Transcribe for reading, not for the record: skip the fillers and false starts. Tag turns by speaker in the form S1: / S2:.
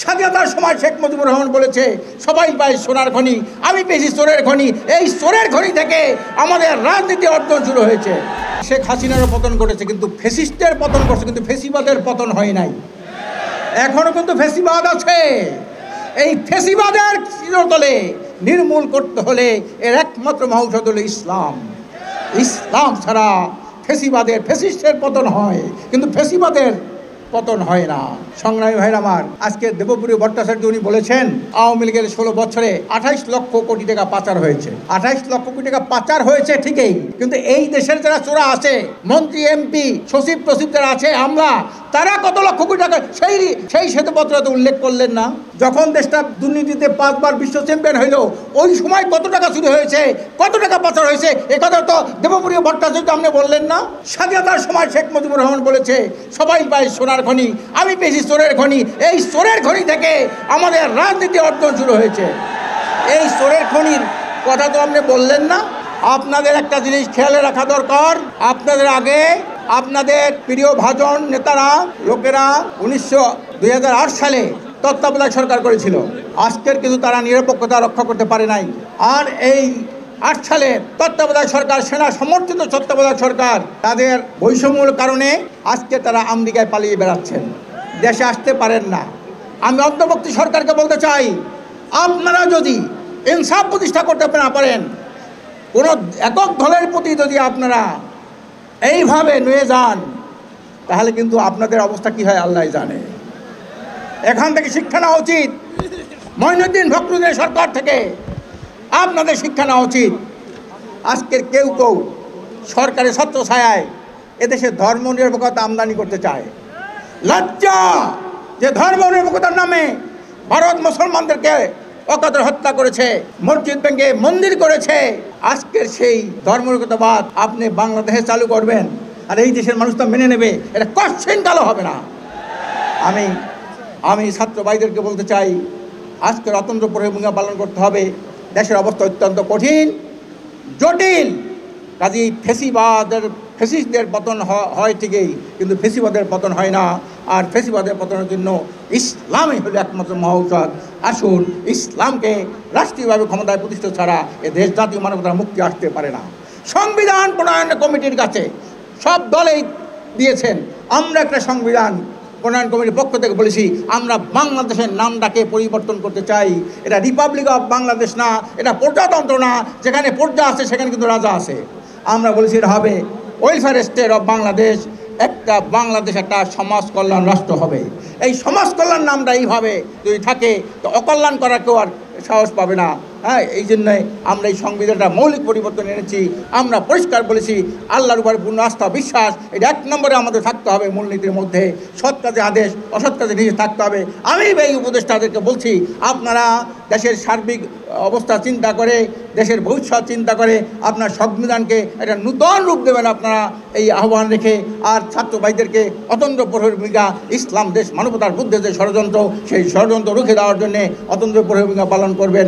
S1: স্বাধীনতার সময় শেখ মুজিবুর রহমান বলেছে সবাই পায় সোনার খনি, আমি পেয়েছি চোরের খনি। এই চোরের খনি থেকে আমাদের রাজনীতি অর্জন শুরু হয়েছে। শেখ হাসিনারও পতন ঘটেছে, কিন্তু ফ্যাসিস্টের পতন ঘটছে, কিন্তু ফ্যাসিবাদের পতন হয় নাই। এখনো কিন্তু ফ্যাসিবাদ আছে। এই ফ্যাসিবাদের চিরতলে নির্মূল করতে হলে এর একমাত্র মহৌষধ হলো ইসলাম। ইসলাম ছাড়া ফ্যাসিস্টের পতন হয়, কিন্তু ফ্যাসিবাদের পতন হয় না। সংগ্রামী ভাইরা আমার, আজকে দেবপ্রিয় ভট্টাচার্য উনি বলেছেন আওয়ামী লীগের 16 বছরে 28 লক্ষ কোটি টাকা পাচার হয়েছে। 28 লক্ষ কোটি টাকা পাচার হয়েছে ঠিকই, কিন্তু এই দেশের যারা চোরা আছে, মন্ত্রী এমপি সচিব প্রসিব যারা আছে, আমলা, তারা কত লক্ষ কোটি টাকা সেই শ্বেতপত্র তো উল্লেখ করলেন না। যখন দেশটা দুর্নীতিতে 5 বার বিশ্ব চ্যাম্পিয়ন হইল, ওই সময় কত টাকা চুরি হয়েছে, কত টাকা পাচার হয়েছে, এ কথা তো দেবপ্রিয় ভট্টাচার্য আপনি বললেন না। স্বাধীনতার সময় শেখ মুজিবুর রহমান বলেছে সবাই পায় সোনার খনি, আমি পেয়েছি চোরের খনি। এই চোরের খনি থেকে আমাদের রাজনীতি অর্জন শুরু হয়েছে। এই চোরের খনির কথা তো আপনি বললেন না। আপনাদের একটা জিনিস খেয়ালে রাখা দরকার, আপনাদের আগে আপনাদের প্রিয় ভাজন নেতারা লোকেরা 2008 সালে তত্ত্বাবধায়ক সরকার করেছিল। আজকের কিন্তু তারা নিরপেক্ষতা রক্ষা করতে পারে নাই। আর এই 8 সালে তত্ত্বাবধায়ক সরকার, সেনা সমর্থিত তত্ত্বাবধায়ক সরকার, তাদের বৈষম্যের কারণে আজকে তারা আমেরিকায় পালিয়ে বেড়াচ্ছেন, দেশে আসতে পারেন না। আমি অন্তর্বর্তী সরকারকে বলতে চাই, আপনারা যদি ইনসাফ প্রতিষ্ঠা করতে না পারেন, কোনো একক দলের প্রতি যদি আপনারা এইভাবে নিয়ে যান, তাহলে কিন্তু আপনাদের অবস্থা কি হয় আল্লাহ জানে। এখান থেকে শিক্ষা নেওয়া উচিত। মঈনুদ্দিন ফখরুদ্দিনের সরকার থেকে আপনাদের শিক্ষা নেওয়া উচিত। আজকের কেউ সরকারের ছত্রছায়ায় এদেশে ধর্ম নিরপেক্ষতা আমদানি করতে চায়। লজ্জা যে ধর্ম নিরপেক্ষতার নামে ভারত মুসলমানদেরকে অকাতরে হত্যা করেছে, মসজিদ ভেঙে মন্দির করেছে। আজকের সেই ধর্মনিরপেক্ষতাবাদ আপনি বাংলাদেশে চালু করবেন, আর এই দেশের মানুষ তো মেনে নেবে, এটা কঠিন কালো হবে না। আমি ছাত্র ভাইদেরকে বলতে চাই, আজকে অতন্ত্র ভূমিকা পালন করতে হবে। দেশের অবস্থা অত্যন্ত কঠিন, জটিল। কাজেই ফ্যাসিস্টদের পতন হয় ঠিকই, কিন্তু ফ্যাসিবাদের পতন হয় না। আর ফ্যাসিবাদের পতনের জন্য ইসলামই হলো একমাত্র মহৌষধ। আসুন, ইসলামকে রাষ্ট্রীয়ভাবে ক্ষমতায় প্রতিষ্ঠা ছাড়া এ দেশ জাতীয় মানবতার মুক্তি আসতে পারে না। সংবিধান প্রণয়ন কমিটির কাছে সব দলেই দিয়েছেন। আমরা একটা সংবিধান প্রণয়ন কমিটির পক্ষ থেকে বলেছি, আমরা বাংলাদেশের নামটাকে পরিবর্তন করতে চাই। এটা রিপাবলিক অফ বাংলাদেশ না, এটা প্রজাতন্ত্র না। যেখানে প্রজা আছে সেখানে কিন্তু রাজা আছে। আমরা বলেছি এটা হবে welfare state of Bangladesh. Bangladesh একটা সমাজ কল্যাণ রাষ্ট্র হবে। এই সমাজ কল্যাণ নামটা এইভাবে যদি থাকে, তো অকল্যাণ করার কেউ আর সাহস পাবে না। এই জন্যই আমরা এই সংবিধানটা মৌলিক পরিবর্তন এনেছি। আমরা পরিষ্কার বলেছি, আল্লাহর উপর পূর্ণ আস্থা বিশ্বাস, এটা 1 নম্বরে আমাদের থাকতে হবে। মূলনীতির মধ্যে সৎ কাজে আদেশ, অসৎ কাজে নিষেধ থাকতে হবে। আমি এই উপদেষ্টাদেরকে বলছি, আপনারা দেশের সার্বিক অবস্থা চিন্তা করে, দেশের ভবিষ্যৎ চিন্তা করে আপনার সংবিধানকে একটা নূতন রূপ দেবেন। আপনারা এই আহ্বান রেখে, আর ছাত্র ভাইদেরকে অতন্ত্র প্রহরীর ভূমিকা, ইসলাম দেশ মানবতার বুদ্ধে যে ষড়যন্ত্র, সেই ষড়যন্ত্র রুখে দেওয়ার জন্যে অতন্ত্র প্রহরীর ভূমিকা পালন করবেন।